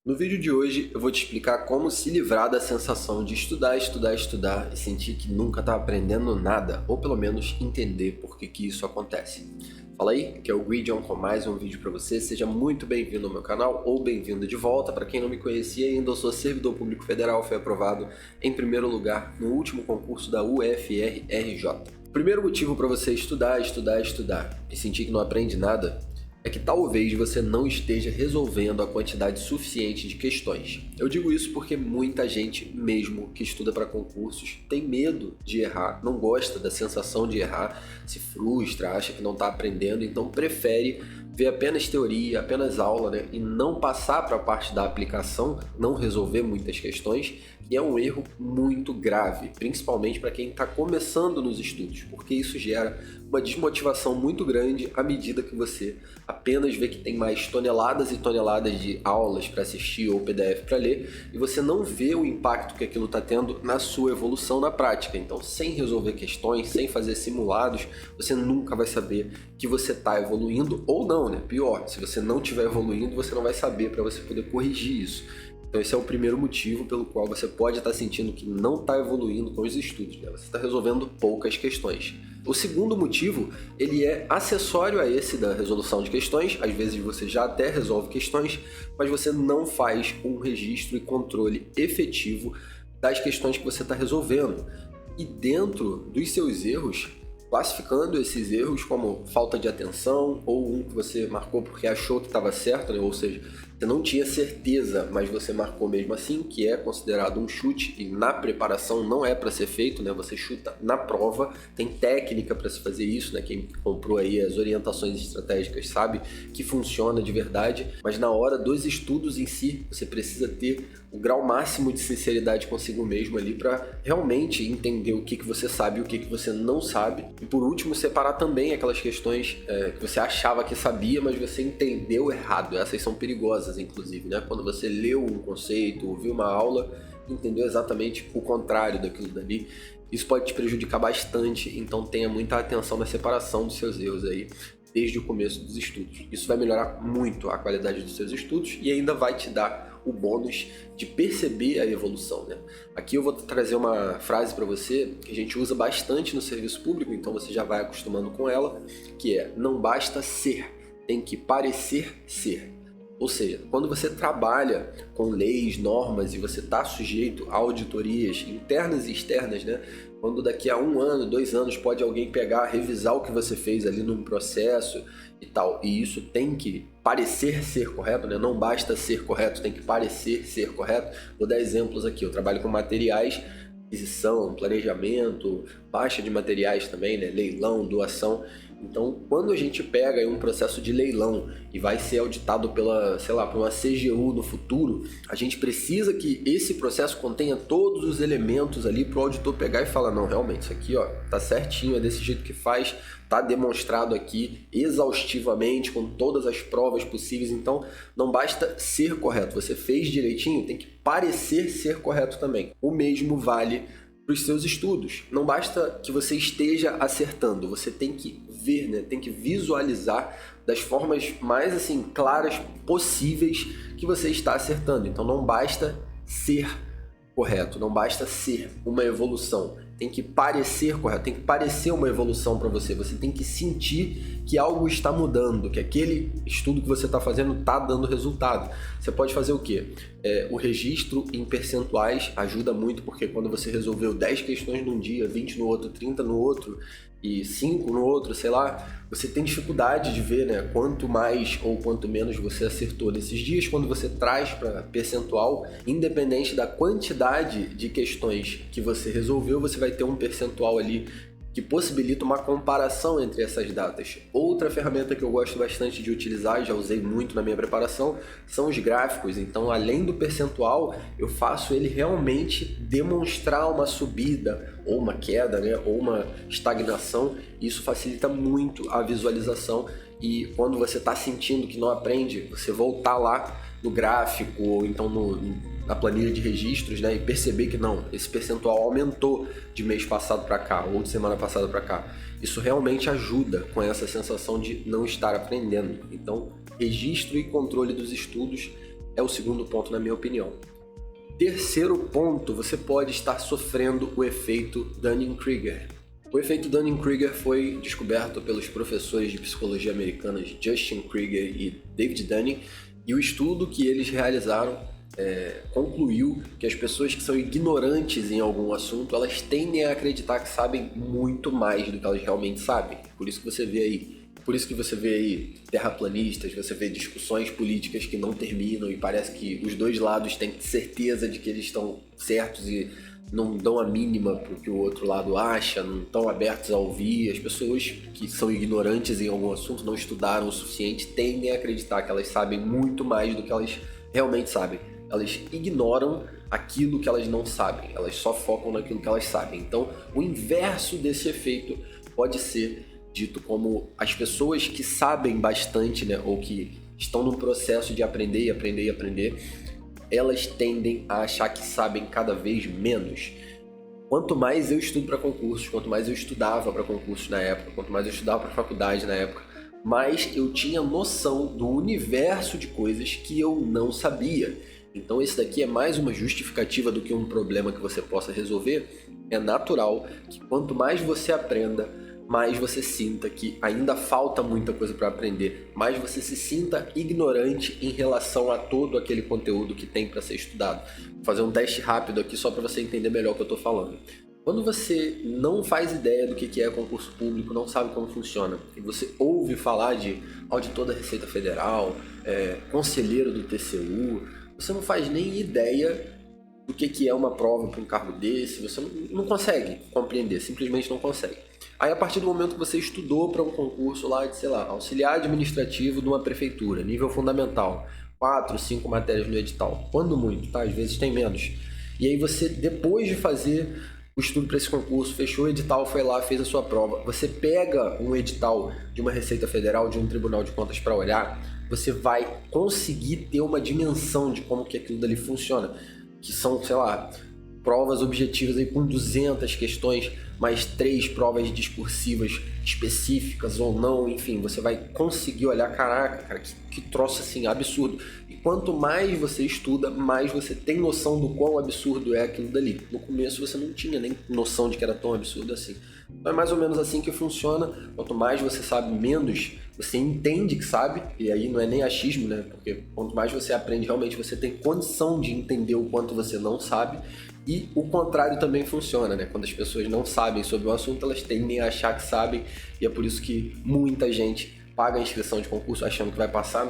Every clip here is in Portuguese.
No vídeo de hoje eu vou te explicar como se livrar da sensação de estudar, estudar, estudar e sentir que nunca está aprendendo nada, ou pelo menos entender por que isso acontece. Fala aí, que é o Gridion com mais um vídeo para você. Seja muito bem-vindo ao meu canal ou bem-vindo de volta. Para quem não me conhecia ainda, eu sou servidor público federal, fui aprovado em primeiro lugar no último concurso da UFRRJ. O primeiro motivo para você estudar, estudar, estudar e sentir que não aprende nada é que talvez você não esteja resolvendo a quantidade suficiente de questões. Eu digo isso porque muita gente, mesmo que estuda para concursos, tem medo de errar, não gosta da sensação de errar, se frustra, acha que não está aprendendo, então prefere ver apenas teoria, apenas aula, né? E não passar para a parte da aplicação, não resolver muitas questões, que é um erro muito grave, principalmente para quem está começando nos estudos, porque isso gera uma desmotivação muito grande à medida que você apenas vê que tem mais toneladas e toneladas de aulas para assistir ou PDF para ler e você não vê o impacto que aquilo está tendo na sua evolução na prática. Então, sem resolver questões, sem fazer simulados, você nunca vai saber que você está evoluindo ou não, né? Pior, se você não estiver evoluindo, você não vai saber para você poder corrigir isso. Então esse é o primeiro motivo pelo qual você pode estar sentindo que não está evoluindo com os estudos, né? Você está resolvendo poucas questões. O segundo motivo, ele é acessório a esse da resolução de questões. Às vezes você já até resolve questões, mas você não faz um registro e controle efetivo das questões que você está resolvendo. E dentro dos seus erros, classificando esses erros como falta de atenção ou um que você marcou porque achou que estava certo, né? Ou seja, você não tinha certeza, mas você marcou mesmo assim, que é considerado um chute e na preparação não é para ser feito, né? Você chuta na prova, tem técnica para se fazer isso, né? Quem comprou aí as orientações estratégicas sabe que funciona de verdade, mas na hora dos estudos em si, você precisa ter o grau máximo de sinceridade consigo mesmo ali para realmente entender o que você sabe e o que você não sabe. E por último, separar também aquelas questões que você achava que sabia, mas você entendeu errado. Essas são perigosas, inclusive, né? Quando você leu um conceito, ouviu uma aula, entendeu exatamente o contrário daquilo dali. Isso pode te prejudicar bastante, então tenha muita atenção na separação dos seus erros aí desde o começo dos estudos. Isso vai melhorar muito a qualidade dos seus estudos e ainda vai te dar o bônus de perceber a evolução, né? Aqui eu vou trazer uma frase para você que a gente usa bastante no serviço público, então você já vai acostumando com ela, que é: não basta ser, tem que parecer ser. Ou seja, quando você trabalha com leis, normas e você está sujeito a auditorias internas e externas, né? Quando daqui a 1 ano, 2 anos pode alguém pegar, revisar o que você fez ali num processo e tal, e isso tem que parecer ser correto, né? Não basta ser correto, tem que parecer ser correto. Vou dar exemplos aqui. Eu trabalho com materiais, aquisição, planejamento, baixa de materiais também, né? Leilão, doação. Então, quando a gente pega aí um processo de leilão e vai ser auditado pela, sei lá, por uma CGU no futuro, a gente precisa que esse processo contenha todos os elementos ali para o auditor pegar e falar: não, realmente, isso aqui, ó, tá certinho, é desse jeito que faz, tá demonstrado aqui exaustivamente, com todas as provas possíveis. Então, não basta ser correto, você fez direitinho, tem que parecer ser correto também. O mesmo vale para os seus estudos. Não basta que você esteja acertando, você tem que ver, né? Tem que visualizar das formas mais assim claras possíveis que você está acertando. Então não basta ser correto, não basta ser uma evolução. Tem que parecer correto, tem que parecer uma evolução para você. Você tem que sentir que algo está mudando, que aquele estudo que você está fazendo está dando resultado. Você pode fazer o quê? O registro em percentuais ajuda muito, porque quando você resolveu 10 questões num dia, 20 no outro, 30 no outro e 5 no outro, sei lá, você tem dificuldade de ver, né, quanto mais ou quanto menos você acertou nesses dias. Quando você traz para percentual, independente da quantidade de questões que você resolveu, você vai ter um percentual ali que possibilita uma comparação entre essas datas. Outra ferramenta que eu gosto bastante de utilizar, já usei muito na minha preparação, são os gráficos. Então, além do percentual, eu faço ele realmente demonstrar uma subida, ou uma queda, né, ou uma estagnação. Isso facilita muito a visualização e quando você está sentindo que não aprende, você voltar lá no gráfico ou então na planilha de registros, né, e perceber que não, esse percentual aumentou de mês passado para cá ou de semana passada para cá. Isso realmente ajuda com essa sensação de não estar aprendendo. Então, registro e controle dos estudos É o segundo ponto, na minha opinião. Terceiro ponto, você pode estar sofrendo o efeito Dunning-Kruger. O efeito Dunning-Kruger foi descoberto pelos professores de psicologia americanos Justin Krieger e David Dunning, e o estudo que eles realizaram concluiu que as pessoas que são ignorantes em algum assunto, elas tendem a acreditar que sabem muito mais do que elas realmente sabem. Por isso que você vê aí terraplanistas, você vê discussões políticas que não terminam e parece que os dois lados têm certeza de que eles estão certos e não dão a mínima para o que o outro lado acha, não estão abertos a ouvir. As pessoas que são ignorantes em algum assunto, não estudaram o suficiente, tendem a acreditar que elas sabem muito mais do que elas realmente sabem. Elas ignoram aquilo que elas não sabem, elas só focam naquilo que elas sabem. Então, o inverso desse efeito pode ser dito como as pessoas que sabem bastante, né, ou que estão num processo de aprender, elas tendem a achar que sabem cada vez menos. Quanto mais eu estudo para concursos, quanto mais eu estudava para concursos na época, quanto mais eu estudava para faculdade na época, mais eu tinha noção do universo de coisas que eu não sabia. Então esse daqui é mais uma justificativa do que um problema que você possa resolver. É natural que quanto mais você aprenda, mais você sinta que ainda falta muita coisa para aprender, mais você se sinta ignorante em relação a todo aquele conteúdo que tem para ser estudado. Vou fazer um teste rápido aqui só para você entender melhor o que eu estou falando. Quando você não faz ideia do que é concurso público, não sabe como funciona, e você ouve falar de auditor da Receita Federal, conselheiro do TCU, você não faz nem ideia do que é uma prova para um cargo desse, você não consegue compreender, simplesmente não consegue. Aí a partir do momento que você estudou para um concurso lá de, sei lá, auxiliar administrativo de uma prefeitura, nível fundamental, 4, 5 matérias no edital, quando muito, tá? Às vezes tem menos. E aí você, depois de fazer o estudo para esse concurso, fechou o edital, foi lá, fez a sua prova, você pega um edital de uma Receita Federal, de um Tribunal de Contas para olhar, você vai conseguir ter uma dimensão de como que aquilo dali funciona, que são, sei lá, provas objetivas aí com 200 questões, mais 3 provas discursivas específicas ou não, enfim, você vai conseguir olhar, caraca, cara, que troço assim, absurdo. E quanto mais você estuda, mais você tem noção do quão absurdo é aquilo dali. No começo você não tinha nem noção de que era tão absurdo assim. Então é mais ou menos assim que funciona. Quanto mais você sabe, menos você entende que sabe, e aí não é nem achismo, né? Porque quanto mais você aprende, realmente você tem condição de entender o quanto você não sabe. E o contrário também funciona, né? Quando as pessoas não sabem sobre o assunto, elas tendem a achar que sabem, e é por isso que muita gente paga a inscrição de concurso achando que vai passar,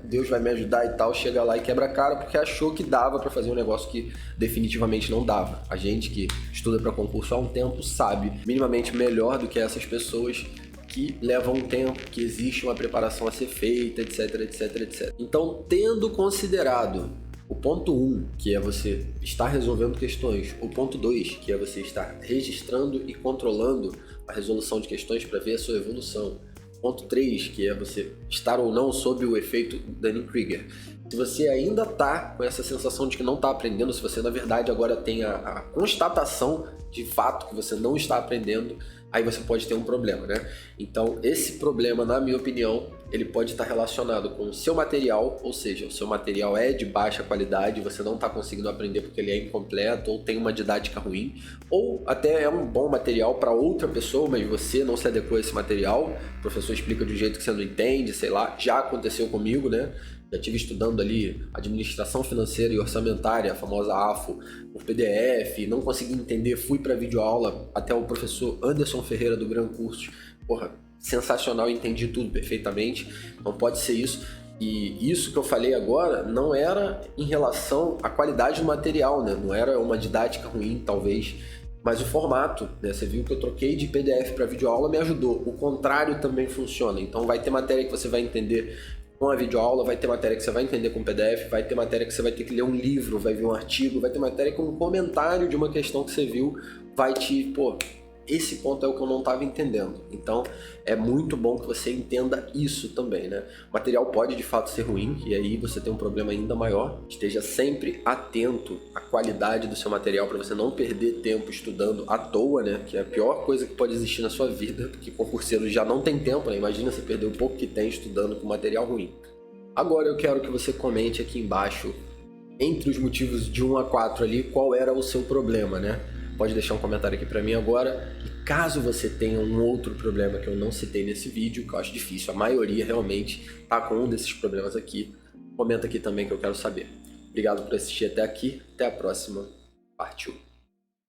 Deus vai me ajudar e tal, chega lá e quebra a cara porque achou que dava para fazer um negócio que definitivamente não dava. A gente que estuda para concurso há um tempo sabe minimamente melhor do que essas pessoas que levam um tempo, que existe uma preparação a ser feita, etc, etc, etc. Então, tendo considerado o ponto 1, que é você estar resolvendo questões, o ponto 2, que é você estar registrando e controlando a resolução de questões para ver a sua evolução, ponto 3, que é você estar ou não sob o efeito Dunning-Kruger. Se você ainda está com essa sensação de que não está aprendendo, se você na verdade agora tem a constatação de fato que você não está aprendendo, aí você pode ter um problema, né? Então esse problema, na minha opinião, ele pode estar relacionado com o seu material, ou seja, o seu material é de baixa qualidade, você não está conseguindo aprender porque ele é incompleto ou tem uma didática ruim, ou até é um bom material para outra pessoa, mas você não se adequou a esse material, o professor explica de um jeito que você não entende, sei lá, já aconteceu comigo, né? Já estive estudando ali administração financeira e orçamentária, a famosa AFO, por PDF, não consegui entender, fui para videoaula, até o professor Anderson Ferreira do Gran Cursos, sensacional, entendi tudo perfeitamente, não pode ser isso. E isso que eu falei agora não era em relação à qualidade do material, né? Não era uma didática ruim, talvez, mas o formato, né? Você viu que eu troquei de PDF para videoaula, me ajudou. O contrário também funciona, então vai ter matéria que você vai entender com a videoaula, vai ter matéria que você vai entender com PDF, vai ter matéria que você vai ter que ler um livro, vai ver um artigo, vai ter matéria com um comentário de uma questão que você viu, vai te, esse ponto é o que eu não estava entendendo. Então é muito bom que você entenda isso também, né? O material pode de fato ser ruim e aí você tem um problema ainda maior. Esteja sempre atento à qualidade do seu material para você não perder tempo estudando à toa, né? Que é a pior coisa que pode existir na sua vida, porque concurseiro já não tem tempo, né? Imagina você perder o pouco que tem estudando com material ruim. Agora eu quero que você comente aqui embaixo, entre os motivos de 1 a 4 ali, qual era o seu problema, né? Pode deixar um comentário aqui para mim agora. E caso você tenha um outro problema que eu não citei nesse vídeo, que eu acho difícil, a maioria realmente tá com um desses problemas aqui, comenta aqui também que eu quero saber. Obrigado por assistir até aqui. Até a próxima. Partiu!